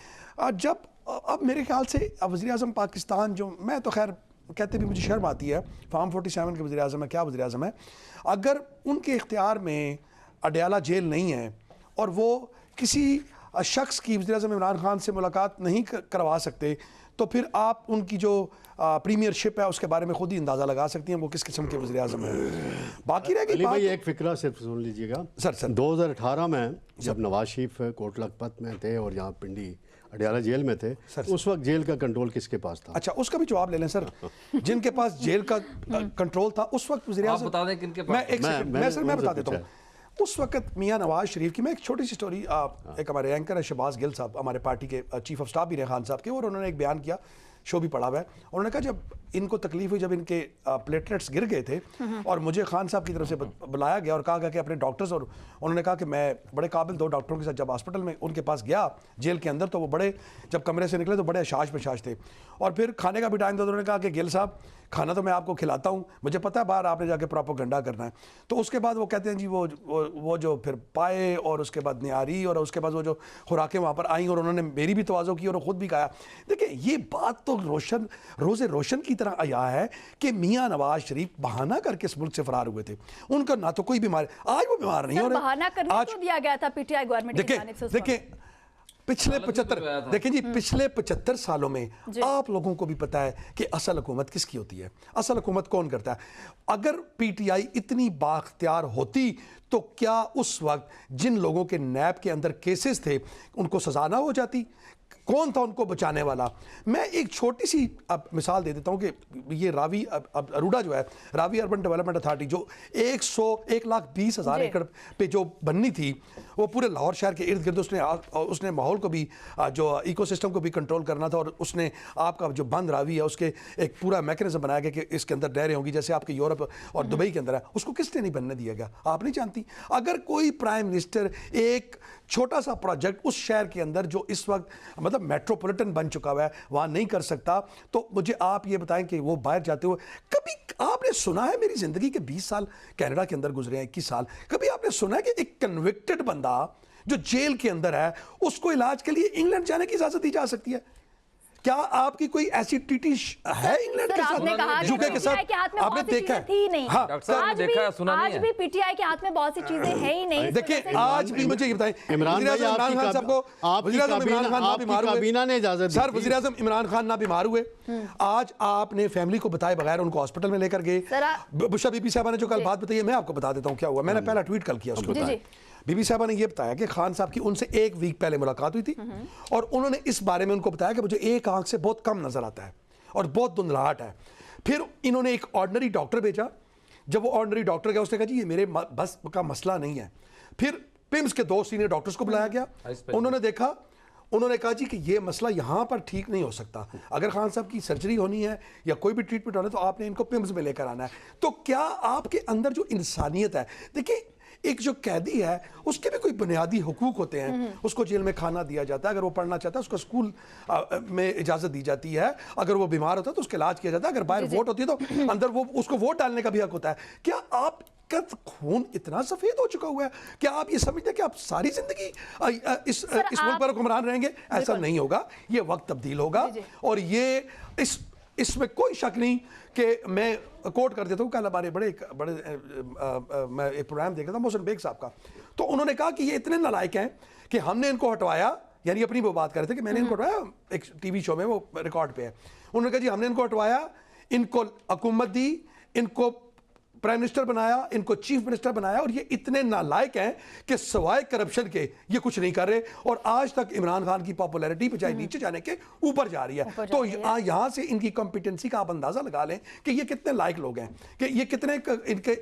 जब अब मेरे ख्याल से वज़ीर-ए-आज़म पाकिस्तान, जो मैं तो खैर कहते भी मुझे शर्म आती है, फार्म 47 के वज़ीर-ए-आज़म है, क्या वज़ीर-ए-आज़म है, अगर उनके इख्तियार में अडयाला जेल नहीं है और वो किसी शख्स की वज़ीर-ए-आज़म इमरान खान से मुलाकात नहीं करवा सकते, तो फिर आप उनकी जो प्रीमियरशिप है उसके बारे में खुद ही अंदाज़ा लगा सकती हैं वो किस किस्म के वज़ीर-ए-आज़म है। बाकी रह गई भाई एक फ़िक्रा सिर्फ सुन लीजिएगा सर। 2018 में जब नवाज शरीफ कोट लखपत में थे और यहाँ पिंडी अडयाला जेल में थे, उस वक्त जेल का कंट्रोल किसके पास था? अच्छा, उसका भी जवाब ले लें सर। जिनके पास जेल का कंट्रोल था उस वक्त वज़ीर-ए-आज़म, बता दें किनके पास? मैं बता देता हूँ। उस वक्त मियाँ नवाज शरीफ की, मैं एक छोटी सी स्टोरी, एक हमारे एंकर है शहबाज गिल साहब, हमारे पार्टी के चीफ ऑफ स्टाफ भी रहे खान साहब के, और उन्होंने एक बयान किया, शो भी पड़ा हुआ है। उन्होंने कहा जब इनको तकलीफ हुई, जब इनके प्लेटलेट्स गिर गए थे और मुझे खान साहब की तरफ से बुलाया गया और कहा गया कि अपने डॉक्टर्स, और उन्होंने कहा कि मैं बड़े काबिल 2 डॉक्टरों के साथ जब हॉस्पिटल में उनके पास गया जेल के अंदर, तो वो बड़े, जब कमरे से निकले तो बड़े अशाश पेशाश थे, और फिर खाने का भी टाइम था, उन्होंने कहा कि गिल साहब खाना तो मैं आपको खिलाता हूँ, मुझे पता है बाहर आपने जाके प्रोपेगेंडा करना है। तो उसके बाद वो कहते हैं जी वो जो फिर पाए और उसके बाद नियारी और उसके बाद वो जो खुराकें वहाँ पर आई और उन्होंने मेरी भी तवाज़ो की और ख़ुद भी कहा। देखिए ये बात तो रोज़े रोशन की तरह आया है कि मियाँ नवाज शरीफ बहाना करके इस मुल्क से फरार हुए थे। उनका ना तो कोई बीमारी, आज वो बीमार नहीं हो रहे, बहाना करने तो दिया गया था पीटीआई गवर्नमेंट की जानिब से। देखिए पिछले हालत में तो 75 आया था। देखें जी, पिछले 75 सालों में आप लोगों को भी पता है कि असल हुकूमत किसकी होती है, असल हुकूमत कौन करता है। अगर पीटीआई इतनी बाख्तियार होती तो क्या उस वक्त जिन लोगों के नैब के अंदर केसेस थे उनको सजा ना हो जाती? कौन था उनको बचाने वाला? मैं एक छोटी सी अब मिसाल दे देता हूं कि ये रावी अब अरोड़ा जो है, रावी अर्बन डेवलपमेंट अथॉरिटी, जो 1,20,000 एकड़ पे जो बननी थी, वो पूरे लाहौर शहर के इर्द गिर्द उसने माहौल को भी, जो इकोसिस्टम को भी कंट्रोल करना था, और उसने आपका जो बंद रावी है उसके एक पूरा मैकेनिज्म बनाया गया कि इसके अंदर नहरें होंगी जैसे आपके यूरोप और दुबई के अंदर है। उसको किसने नहीं बनने दिया गया? आप नहीं जानती? अगर कोई प्राइम मिनिस्टर एक छोटा सा प्रोजेक्ट उस शहर के अंदर जो इस वक्त मतलब मेट्रोपॉलिटन बन चुका हुआ है वहां नहीं कर सकता, तो मुझे आप ये बताएं कि वो बाहर जाते हुए कभी आपने सुना है? मेरी जिंदगी के 20 साल कनाडा के अंदर गुजरे हैं, 21 साल, कभी आपने सुना है कि एक कन्विक्टेड बंदा जो जेल के अंदर है उसको इलाज के लिए इंग्लैंड जाने की इजाजत दी जा सकती है? क्या आपकी कोई ऐसी टीटी है इंग्लैंड के आपने कहा साथ, कि यूके के पीटीआई के हाथ साथ? में आपने बहुत सी देखा चीजें थी नहीं। हाँ, डॉक्टर साहब ने आज देखा है, भी सुना नहीं आज है। भी पीटीआई के हाथ में बहुत सी चीजें हैं ही नहीं। देखिए आज भी मुझे ये बताएं, इमरान भाई, वज़ीर-ए-आज़म इमरान खान साहब को आपकी वज़ीर-ए-आज़म इमरान खान ना बीमार हुए, काबीना ने इजाजत दी सर थी। वज़ीर-ए-आज़म इमरान खान ना बीमार हुए, आज आपने फैमिली को बताए बगैर उनको हॉस्पिटल में लेकर गए। बुशा बीबी साहबा ने जो कल बात बताई है, मैं आपको बता देता हूँ क्या हुआ। मैंने पहला ट्वीट कल किया उसको जी, बताया। जी। बीबी साहबा ने ये बताया कि खान साहब की उनसे एक वीक पहले मुलाकात हुई थी और उन्होंने इस बारे में उनको बताया कि मुझे एक आंख से बहुत कम नजर आता है और बहुत धुंधलाहट है। फिर इन्होंने एक ऑर्डिनरी डॉक्टर भेजा। जब वो ऑर्डिनरी डॉक्टर गया उसने कहा जी ये मेरे बस का मसला नहीं है। फिर पिम्स के 2 सीनियर डॉक्टर्स को बुलाया गया, उन्होंने देखा, उन्होंने कहा जी कि ये मसला यहाँ पर ठीक नहीं हो सकता, अगर खान साहब की सर्जरी होनी है या कोई भी ट्रीटमेंट होना है तो आपने इनको पिम्स में लेकर आना है। तो क्या आपके अंदर जो इंसानियत है, देखिए एक जो कैदी है उसके भी कोई बुनियादी हुकूक होते हैं, उसको जेल में खाना दिया जाता है, अगर वो पढ़ना चाहता है उसको स्कूल में इजाजत दी जाती है, अगर वो बीमार होता है तो उसका इलाज किया जाता है, अगर बाहर वोट होती है तो अंदर वो उसको वोट डालने का भी हक होता है। क्या आप का खून इतना सफेद हो चुका हुआ है? क्या आप ये समझते हैं कि आप सारी जिंदगी इस मुल्क पर हुक्मरान रहेंगे? ऐसा नहीं होगा, ये वक्त तब्दील होगा। और ये इसमें कोई शक नहीं कि मैं कोट कर देता हूँ, कल हमारे बड़े मैं एक प्रोग्राम देख रहा था मोहसिन बेग साहब का, तो उन्होंने कहा कि ये इतने नालायक हैं कि हमने इनको हटवाया, यानी अपनी वो बात कर रहे थे कि मैंने इनको हटवाया, एक टीवी शो में वो रिकॉर्ड पे है, उन्होंने कहा जी हमने इनको हटवाया, इनको हुकूमत दी, इनको प्राइम मिनिस्टर बनाया, इनको चीफ मिनिस्टर बनाया, और ये इतने नालायक हैं कि सवाए करप्शन के ये कुछ नहीं कर रहे, और आज तक इमरान खान की पॉपुलैरिटी बजाय नीचे जाने के ऊपर जा रही है। तो यहाँ से इनकी कॉम्पिटेंसी का आप अंदाजा लगा लें कि ये कितने लायक लोग हैं, कि ये कितने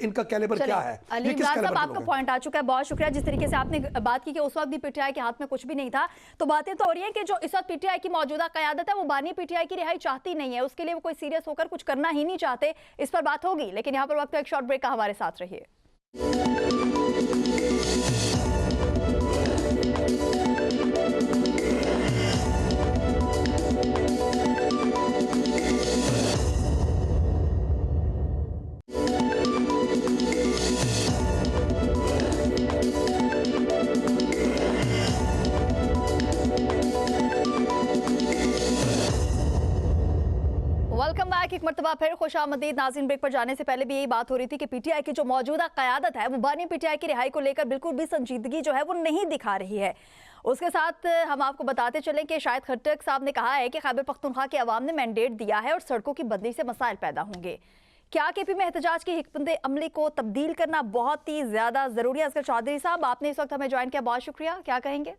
इनका कैलिबर क्या है। अली इमरान साहब, आपका पॉइंट आ चुका है, बहुत शुक्रिया। जिस तरीके से आपने बात की कि उस वक्त भी पीटीआई के हाथ में कुछ भी नहीं था, तो बातें तो हो रही है कि जो इस वक्त पीटीआई की मौजूदा क़यादत है वो बानी पीटीआई की रिहाई चाहती नहीं है, उसके लिए वो कोई सीरियस होकर कुछ करना ही नहीं चाहते। इस पर बात होगी, लेकिन यहाँ पर वक्त एक शॉर्ट ब्रेक का, हमारे साथ रहिए। Welcome back. एक मरतबा फिर खुशामदीद नाज़रीन। ब्रेक पर जाने से पहले भी यही बात हो रही थी कि पीटीआई की जो मौजूदा क़यादत है वो बानी पीटीआई की रिहाई को लेकर बिल्कुल भी संजीदगी जो है वो नहीं दिखा रही है। उसके साथ हम आपको बताते चलें कि शाहिद खट्टक साहब ने कहा है कि खैबर पख्तूनख्वा के अवाम ने मैंडेट दिया है और सड़कों की बंदी से मसाइल पैदा होंगे। क्या केपी में एहतजाज की हिकमत अमली को तब्दील करना बहुत ही ज़्यादा ज़रूरी है? असगर चौधरी साहब, आपने इस वक्त हमें ज्वाइन किया, बहुत शुक्रिया। क्या कहेंगे?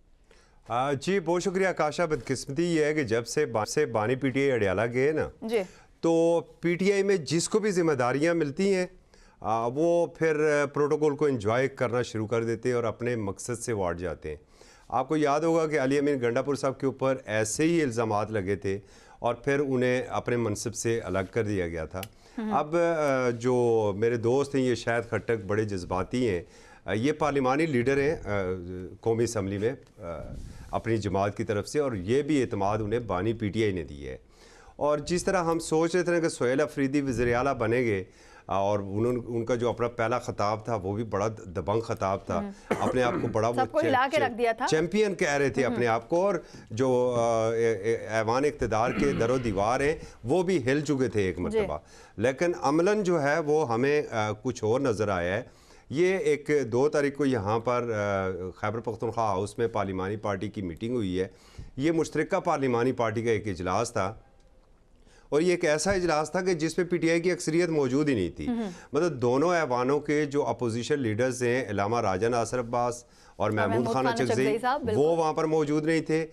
जी बहुत शुक्रिया काशा। बदकिस्मती ये है कि जब से बानी पीटीआई अडियाला गए ना जी, तो पीटीआई में जिसको भी जिम्मेदारियां मिलती हैं वो फिर प्रोटोकॉल को एंजॉय करना शुरू कर देते हैं और अपने मकसद से वाट जाते हैं। आपको याद होगा कि अली अमीन गंडापुर साहब के ऊपर ऐसे ही इल्ज़ामात लगे थे और फिर उन्हें अपने मनसब से अलग कर दिया गया था। अब जो मेरे दोस्त हैं ये शाहिद खट्टक बड़े जज्बाती हैं, ये पार्लिमानी लीडर हैं कौमी असम्बली में अपनी जमात की तरफ से, और ये भी एतमाद उन्हें बानी पीटीआई ने दी है। और जिस तरह हम सोच रहे थे कि सुहेल अफरीदी वज़ीर आला बनेंगे और उनका जो अपना पहला खिताब था वो भी बड़ा दबंग खिताब था, अपने आप को बड़ा सबको हिला के रख दिया था, चैंपियन कह रहे थे अपने आप को, और जो ऐवान इक़्तिदार के दरो दीवार हैं वो भी हिल चुके थे एक मरतबा। लेकिन अमलन जो है वो हमें कुछ और नज़र आया है ये एक 2 तारीख को यहाँ पर खैबर पख्तूनख्वा हाउस में पार्लिमानी पार्टी की मीटिंग हुई है। ये मुश्तरका पार्लिमानी पार्टी का एक इजलास था और ये एक ऐसा इजलास था कि जिसमें पीटीआई की अक्सरियत मौजूद ही नहीं थी। मतलब दोनों ऐवानों के जो अपोजिशन लीडर्स हैं, इलामा राजा नासिर अब्बास और महमूद खान चकज़ई, वो वहाँ पर मौजूद नहीं थे।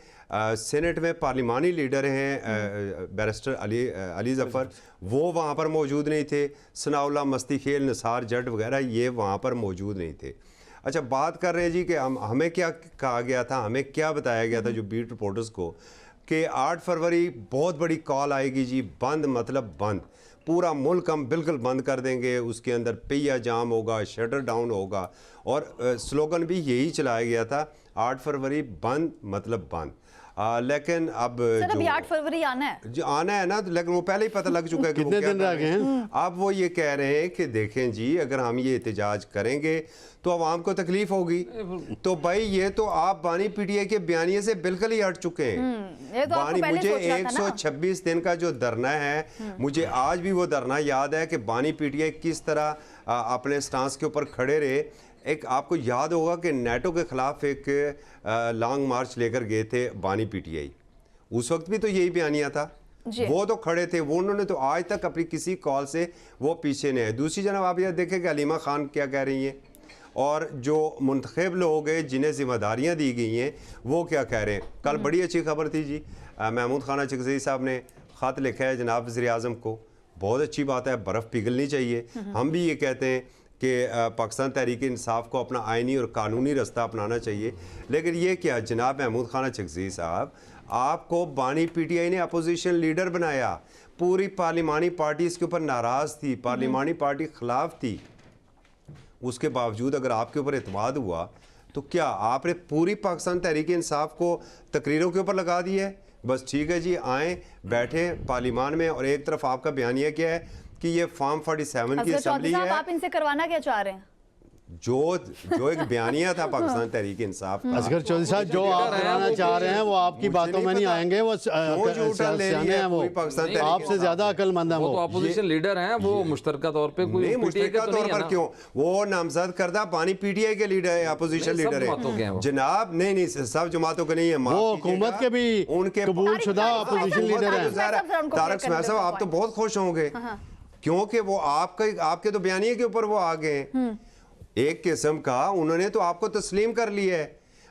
सेनेट में पार्लिमानी लीडर हैं बैरिस्टर अली ज़फ़र, वो वहाँ पर मौजूद नहीं थे। सनाउल्लाह मस्ती खेल, निसार जट वगैरह ये वहाँ पर मौजूद नहीं थे। अच्छा, बात कर रहे हैं जी कि हमें क्या कहा गया था, हमें क्या बताया गया था जो बीट रिपोर्टर्स को, कि 8 फरवरी बहुत बड़ी कॉल आएगी जी, बंद मतलब बंद, पूरा मुल्क हम बिल्कुल बंद कर देंगे, उसके अंदर पहिया जाम होगा, शटर डाउन होगा। और स्लोगन भी यही चलाया गया था, 8 फरवरी बंद मतलब बंद। लेकिन अब सर अभी 8 फरवरी आना है, जो आना है ना, लेकिन वो पहले ही पता लग चुका है कि कितने दिन रह गए हैं। अब वो ये कह रहे हैं कि देखें जी, अगर हम ये एहतजाज करेंगे तो अवाम को तकलीफ होगी। तो भाई ये तो आप बानी पीटीआई के बयानिए से बिल्कुल ही हट चुके हैं। ये तो आपको बानी, पहले मुझे सोचना था ना। 126 दिन का जो धरना है, मुझे आज भी वो धरना याद है कि बानी पीटीआई किस तरह अपने स्टांस के ऊपर खड़े रहे। एक आपको याद होगा कि नेटो के ख़िलाफ़ एक लॉन्ग मार्च लेकर गए थे बानी पीटीआई, उस वक्त भी तो यही बयानिया था। वो तो खड़े थे, वो उन्होंने तो आज तक अपनी किसी कॉल से वो पीछे नहीं है। दूसरी जनब आप ये देखें कि अलीमा खान क्या कह रही हैं और जो मुंतखब लोग हैं जिन्हें जिम्मेदारियाँ दी गई हैं वो क्या कह रहे हैं। कल बड़ी अच्छी खबर थी जी, महमूद खान चकज़ई साहब ने ख़त लिखा है जनाब वज़ीर-ए-आज़म को, बहुत अच्छी बात है, बर्फ़ पिघलनी चाहिए। हम भी ये कहते हैं कि पाकिस्तान तहरीक इंसाफ को अपना आइनी और कानूनी रास्ता अपनाना चाहिए। लेकिन ये क्या जनाब महमूद खान चकज़ई साहब, आपको बानी पीटीआई ने अपोजिशन लीडर बनाया, पूरी पार्लिमानी पार्टी इसके ऊपर नाराज़ थी, पार्लिमानी पार्टी खिलाफ थी, उसके बावजूद अगर आपके ऊपर एतमाद हुआ तो क्या आपने पूरी पाकिस्तान तहरीक इंसाफ को तकरीरों के ऊपर लगा दिया है? बस ठीक है जी, आएँ बैठें पार्लिमान में और एक तरफ आपका बयानिया क्या है कि ये फॉर्म 47 की असेंबली है। आप इनसे करवाना क्या चाह रहे हैं? जो एक बयानिया था पाकिस्तान तहरीक इंसाफ का। असगर चौधरी साहब, जो आप कराना चाह रहे हैं वो आपकी बातों में नहीं आएंगे, वो सियाने हैं, वो आपसे ज्यादा अक्लमंद है। वो तो अपोजिशन लीडर हैं, वो मुश्तरका तौर पे कोई नहीं, मुश्तरका तौर पर क्यों, वो नामजद करदा बानी पीटीआई के लीडर है, अपोजिशन लीडर है जनाब। नहीं सब जमातों के नहीं है, वो हुकूमत के भी उनके कबूलशुदा अपोजिशन लीडर हैं। तारक सुमैर साहब, आप तो बहुत खुश होंगे क्योंकि वो आपके तो बयानिए के ऊपर वो आ गए। एक किस्म का उन्होंने तो आपको तस्लीम कर लिया है।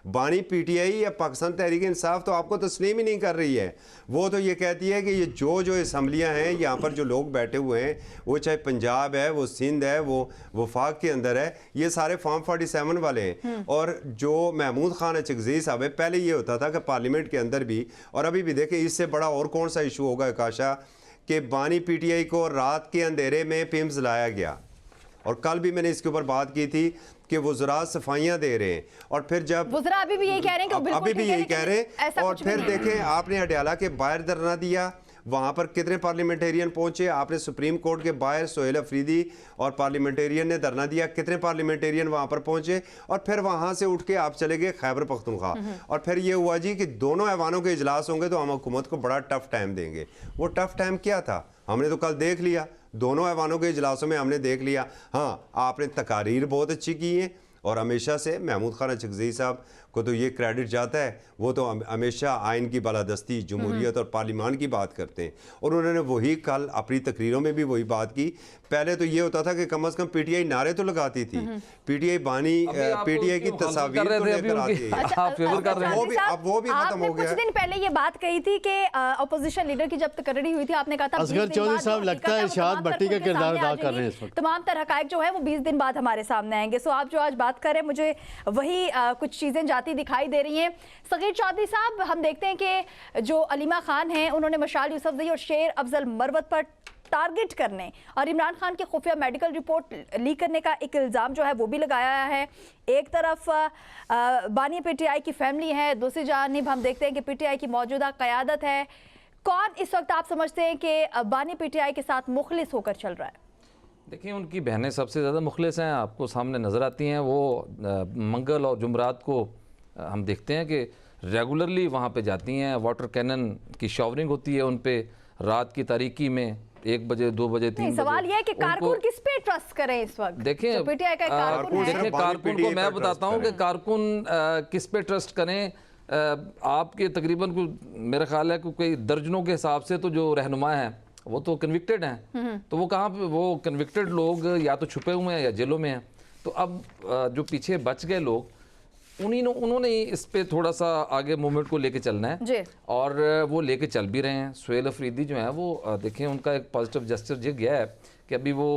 बानी पीटीआई या पाकिस्तान तहरीक इंसाफ तो आपको तस्लीम ही नहीं कर रही है। वो तो ये कहती है कि ये जो असम्बलियाँ हैं, यहाँ पर जो लोग बैठे हुए हैं, वो चाहे पंजाब है, वो सिंध है, वो वफाक के अंदर है, ये सारे फॉर्म 47 वाले हैं। और जो महमूद खान चकज़ई साहब है, पहले ये होता था कि पार्लियामेंट के अंदर भी, और अभी भी देखें इससे बड़ा और कौन सा इशू होगा काशा, कि बानी पीटीआई को रात के अंधेरे में पिम्स लाया गया। और कल भी मैंने इसके ऊपर बात की थी कि वज़रा सफाइयाँ दे रहे हैं, और फिर जब वज़रा अभी भी यही कह रहे हैं कि अभी भी यही कह रहे हैं, और फिर देखें आपने अडयाला के बाहर धरना दिया, वहाँ पर कितने पार्लियामेंटेरियन पहुँचे। आपने सुप्रीम कोर्ट के बाहर सोहेल अफरीदी और पार्लियामेंटेरियन ने धरना दिया, कितने पार्लियामेंटेरियन वहाँ पर पहुँचे। और फिर वहाँ से उठ के आप चले गए खैबर पख्तूनख्वा, और फिर ये हुआ जी कि दोनों ऐवानों के इजलास होंगे तो हम हुकूमत को बड़ा टफ टाइम देंगे। वो टफ टाइम क्या था हमने तो कल देख लिया, दोनों ऐवानों के इजलासों में हमने देख लिया। हाँ, आपने तकारीर बहुत अच्छी की है, और हमेशा से महमूद खान चकज़ई साहब को तो ये क्रेडिट जाता है, वो तो हमेशा आइन की बालादस्ती, जमहूरियत और पार्लिमान की बात करते हैं, और उन्होंने वही कल अपनी तकरीरों में भी वही बात की। पहले तो ये होता था कि कम से कम पीटीआई नारे तो लगाती थी, पीटीआई बानी पीटीआई की तस्वीर तो लेकर आती है। अब वो भी खत्म हो गया। कुछ दिन पहले ये बात कही थी कि अपोजिशन लीडर की जब तकरीर हुई थी, आपने कहा था असगर चौधरी साहब, लगता है इरशाद भट्टी का किरदार अदा कर रहे हैं इस वक्त। तमाम तरह हक़ाइक़ जो है वो 20 दिन बाद हमारे सामने आएंगे। सो आप जो आज बात कर रहे हैं, मुझे वही कुछ चीज़ें जाती दिखाई दे रही हैं। सगीर चौधरी साहब, हम देखते हैं कि जो अलीमा खान हैं, उन्होंने मशाल यूसुफजई और शेर अफजल मरवत पर टारगेट करने और इमरान खान की खुफिया मेडिकल रिपोर्ट लीक करने का एक इल्ज़ाम जो है वो भी लगाया है। एक तरफ बानी पीटीआई की फैमिली है, दूसरी जानिब हम देखते हैं कि पीटीआई की मौजूदा क़यादत है। कौन इस वक्त आप समझते हैं कि बानी पीटीआई के साथ मुखलिस होकर चल रहा है? देखिए, उनकी बहनें सबसे ज़्यादा मुखलिस हैं, आपको सामने नज़र आती हैं। वो मंगल और जुमरात को हम देखते हैं कि रेगुलरली वहाँ पे जाती हैं, वाटर कैनन की शॉवरिंग होती है उन पे रात की तारीकी में, 1 बजे 2 बजे 3 बजे सवाल ये है कि कारकुन किस पे ट्रस्ट करें इस वक्त? देखिए जो पीटीआई का एक कारकुन है। देखिए कारकुन को मैं बताता हूँ कि कारकुन किस पे ट्रस्ट करें। आपके तकरीबन मेरा ख्याल है कि कोई दर्जनों के हिसाब से तो जो रहनुमा हैं वो तो कन्विक्टेड हैं, तो वो कहाँ पे, वो कन्विक्टेड लोग या तो छुपे हुए हैं या जेलों में हैं। तो अब जो पीछे बच गए लोग उन्होंने इस पे थोड़ा सा आगे मूवमेंट को लेके चलना है जी। और वो लेके चल भी रहे हैं। सुहेल अफरीदी जो है वो देखें उनका एक पॉजिटिव जेस्चर ये गया है कि अभी वो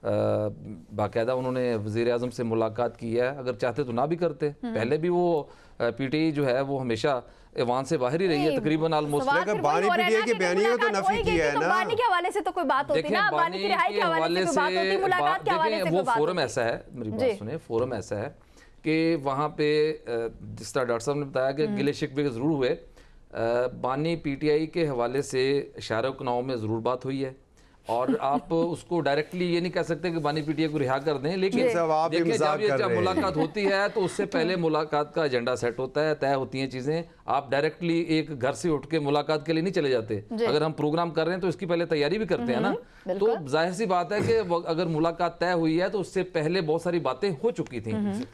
बाकायदा उन्होंने वज़ीर आज़म से मुलाकात की है। अगर चाहते तो ना भी करते, पहले भी वो पीटीआई जो है वो हमेशा ईवान से बाहर ही रही है तकरीबन ऑलमोस्ट। लेकिन बानी पीटीआई की बयानियों तो नफी किया है ना। बानी के हवाले से तो कोई बात होती ना, बानी की रिहाई के हवाले से बात होती, मुलाकात के हवाले से वो फोरम ऐसा है, मेरी बात सुने, फोरम ऐसा है कि वहाँ पे जिस तरह डॉक्टर साहब ने बताया कि गिले शिकवे ज़रूर हुए, बानी पीटीआई के हवाले से इशारा-ओ-कनाव में ज़रूर बात हुई है और आप उसको डायरेक्टली ये नहीं कह सकते कि बानी पीटीआई को रिहा कर दें, लेकिन देखिए जब मुलाकात होती है तो उससे पहले मुलाकात का एजेंडा सेट होता है, तय होती हैं चीज़ें। आप डायरेक्टली एक घर से उठ के मुलाकात के लिए नहीं चले जाते। अगर हम प्रोग्राम कर रहे हैं तो इसकी पहले तैयारी भी करते हैं ना। तो जाहिर सी बात है कि अगर मुलाकात तय हुई है तो उससे पहले बहुत सारी बातें हो चुकी थी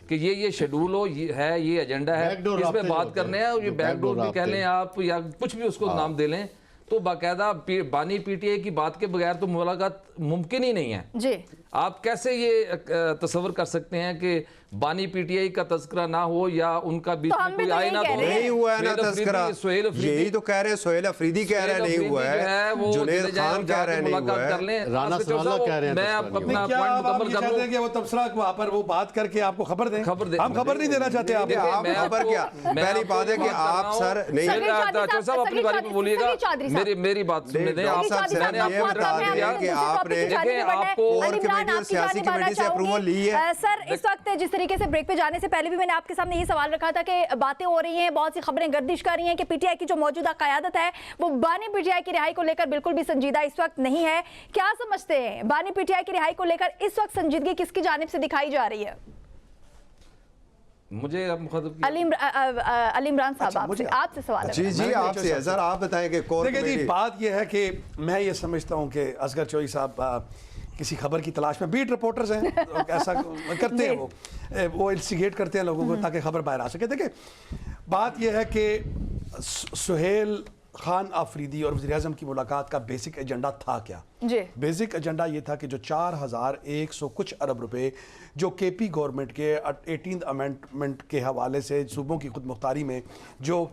कि ये शेड्यूल हो, ये एजेंडा है, इस पे बात करने हैं, और ये बैकडोर भी कह लें आप या कुछ भी उसको नाम दे लें, तो बाकायदा बानी पीटीआई की बात के बगैर तो मुलाकात मुमकिन ही नहीं है जी। आप कैसे ये तस्वर कर सकते हैं कि बानी पीटीआई का तस्करा ना हो या उनका बीच में कोई आए ना, तो नहीं हुआ है ना तस्करा। यही तो कह रहे हैं, सुहेल अफरीदी कह रहे हैं नहीं हुआ है, जुनैद खान कह रहे हैं नहीं हुआ है, राना सनाउल्लाह कह रहे हैं। मैं अपना पॉइंट मुकम्मल कर लूं कि वो तबसरा वहां पर वो बात करके आपको खबर दें। हम खबर नहीं देना चाहते आप खबर क्या। पहली बात है कि आप सर नहीं, साहब अपनी बारे में बोलिएगा, मेरी बात सुनने दें। मैंने आपको बता दिया कि आपने आपको सियासी कमेटी से अप्रूवल ली है। सर इस वक्त जिस तरीके से ब्रेक पे जाने से पहले भी मैंने आपके सामने ये सवाल रखा था कि बातें हो रही हैं, बहुत सी खबरें गर्दिश कर रही हैं कि पीटीआई की जो मौजूदा क़यादत है वो बानी पीटीआई की रिहाई को लेकर बिल्कुल भी संजीदा इस वक्त नहीं है। क्या समझते हैं, बानी पीटीआई की रिहाई को लेकर इस वक्त संजीदगी किसकी जानिब से दिखाई जा रही है? मुझे अली इमरान साहब आपसे सवाल है। जी आपसे है सर, आप बताएं कि कौन। देखिए जी, बात यह है कि मैं ये समझता हूँ कि असगर चौधरी साहब किसी खबर की तलाश में, बीट रिपोर्टर्स हैं, ऐसा करते हैं, वो इंस्टिगेट करते हैं लोगों को ताकि खबर बाहर आ सके। देखिए बात यह है कि सुहेल खान अफरीदी और वज़ीर आज़म की मुलाकात का बेसिक एजेंडा था क्या? जी। बेसिक एजेंडा ये था कि जो 4100 कुछ अरब रुपए जो केपी गवर्नमेंट के 18th अमेंडमेंट के हवाले से सूबों की खुद मुख्तारी में जो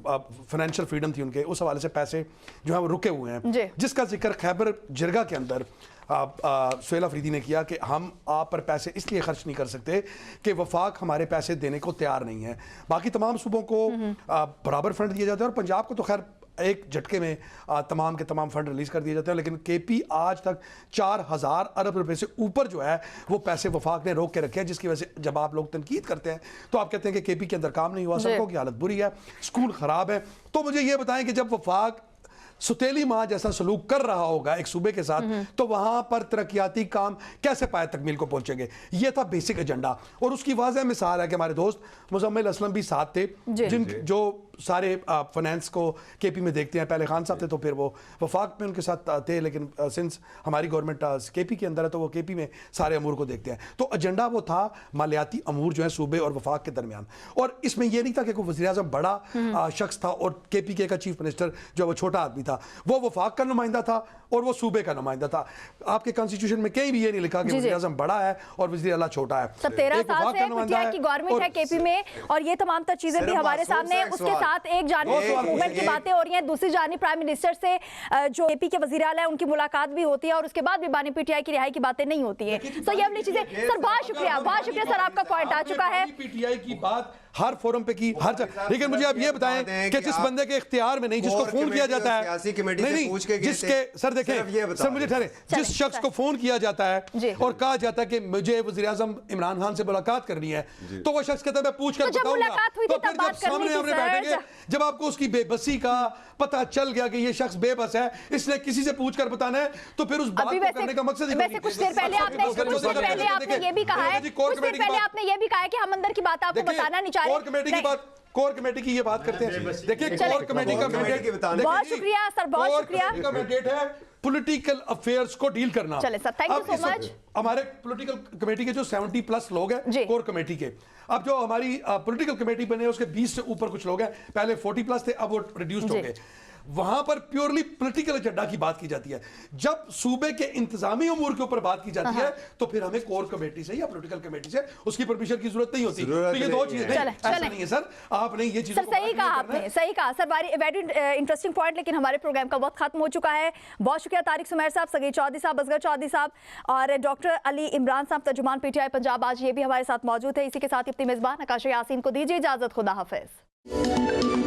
फाइनेंशियल फ्रीडम थी उनके, उस हवाले से पैसे जो है वो रुके हुए हैं, जिसका जिक्र खैबर जिरगा के अंदर सुहेल अफरीदी ने किया कि हम आप पर पैसे इसलिए खर्च नहीं कर सकते कि वफाक हमारे पैसे देने को तैयार नहीं है। बाकी तमाम सूबों को बराबर फंड दिए जाते हैं और पंजाब को तो खैर एक झटके में तमाम के तमाम फंड रिलीज कर दिए जाते हैं, लेकिन केपी आज तक 4000 अरब रुपए से ऊपर जो है वो पैसे वफाक ने रोक के रखे हैं, जिसकी वजह से जब आप लोग तनकीद करते हैं तो आप कहते हैं कि केपी के अंदर काम नहीं हुआ, सड़कों की हालत बुरी है, स्कूल खराब है। तो मुझे ये बताएं कि जब वफाक सुतेली माँ जैसा सलूक कर रहा होगा एक सूबे के साथ, तो वहां पर तरक्याती काम कैसे पाए तकमील को पहुंचेंगे? ये था बेसिक एजेंडा। और उसकी वाज़ह मिसाल है कि हमारे दोस्त मुजम्मिल असलम भी साथ थे, जो सारे फाइनेंस को केपी में देखते हैं। पहले खान साहब थे तो फिर वो वफाक में उनके साथ थे, लेकिन सिंस हमारी गवर्नमेंट केपी के अंदर है तो वो केपी में सारे अमूर को देखते हैं। तो एजेंडा वो था मालियाती अमूर जो है सूबे और वफाक के दरमियान। और इसमें यह नहीं था कि कोई वज़ीर आज़म बड़ा शख्स था और केपी के का चीफ मिनिस्टर जो वो छोटा आदमी था, वो वफाक का नुमाइंदा था और वो सूबे का नुमाइंदा था। आपके कॉन्स्टिट्यूशन में कहीं भी ये नहीं लिखा कि वज़ीर आज़म बड़ा है और वज़ीर आला छोटा है। 13 साल से पीटीआई की गवर्नमेंट है केपी में और ये तमाम चीजें भी हमारे सामने। उसके साथ एक जानिब मूवमेंट की बातें हो रही हैं, दूसरी जानिब प्राइम मिनिस्टर से जो केपी के वज़ीर आला है उनकी मुलाकात भी होती है और उसके बाद भी बानी पीटीआई की रिहाई की बातें नहीं होती है। तो ये अपनी चीजें सर, बहुत शुक्रिया सर, आपका पॉइंट आ चुका है। पीटीआई की बात हर फोरम पे की हर जगह, लेकिन मुझे आप ये बताएं कि जिस बंदे के इख्तियार में नहीं, जिसको फोन किया जाता है, नहीं जिसके सर देखें सर मुझे ठहरे, जिस शख्स को फोन किया जाता है और कहा जाता है कि मुझे वज़ीर आज़म इमरान खान से मुलाकात करनी है, तो वो शख्स कहता है मैं पूछ कर बताऊंगा। तो फिर जब सामने हमने बैठेंगे, जब आपको उसकी बेबसी का पता चल गया कि ये शख्स बेबस है, इसने किसी से पूछकर बताना है, तो फिर उस बात अभी को करने का मकसद ही वैसे कुछ देर पहले आपने ये भी कहा है, कुछ देर पहले आपने ये भी कहा है कि हम अंदर की बात आपको बताना नहीं चाह रहे। कोर कमेटी की ये बात करते हैं। देखिए कोर कमेटी का मैंडेट, बहुत शुक्रिया सर, बहुत शुक्रिया। का मैंडेट है पॉलिटिकल अफेयर्स को डील करना। चले sir, thank you so much. हमारे पॉलिटिकल कमेटी के जो 70+ लोग हैं कोर कमेटी के, अब जो हमारी पॉलिटिकल कमेटी बने उसके 20 से ऊपर कुछ लोग हैं, पहले 40+ थे, अब वो रिड्यूस्ड हो गए। वहां पर प्योरली पॉलिटिकल एजेंडा की बात की जाती है। जब सूबे के इंतजामी उमूर के ऊपर बात की जाती है तो फिर हमें कोर कमेटी से या पॉलिटिकल कमेटी से उसकी परमिशन की जरूरत नहीं होती। तो ये दो चीजें ऐसा नहीं है सर, आपने ये चीजें सही कहा आपने, सही कहा सर, वेरी इंटरेस्टिंग पॉइंट। लेकिन हमारे प्रोग्राम का वक्त खत्म हो चुका है। बहुत शुक्रिया तारिक सुमैर साहब, सगीर चौधरी साहब, असगर चौधरी साहब और डॉक्टर अली इमरान साहब, तर्जुमान PTI पंजाब, आज ये भी हमारे साथ मौजूद है। इसी के साथ अपनी मेजबान आकाश यासीन को दीजिए इजाजत। खुदा हाफिज।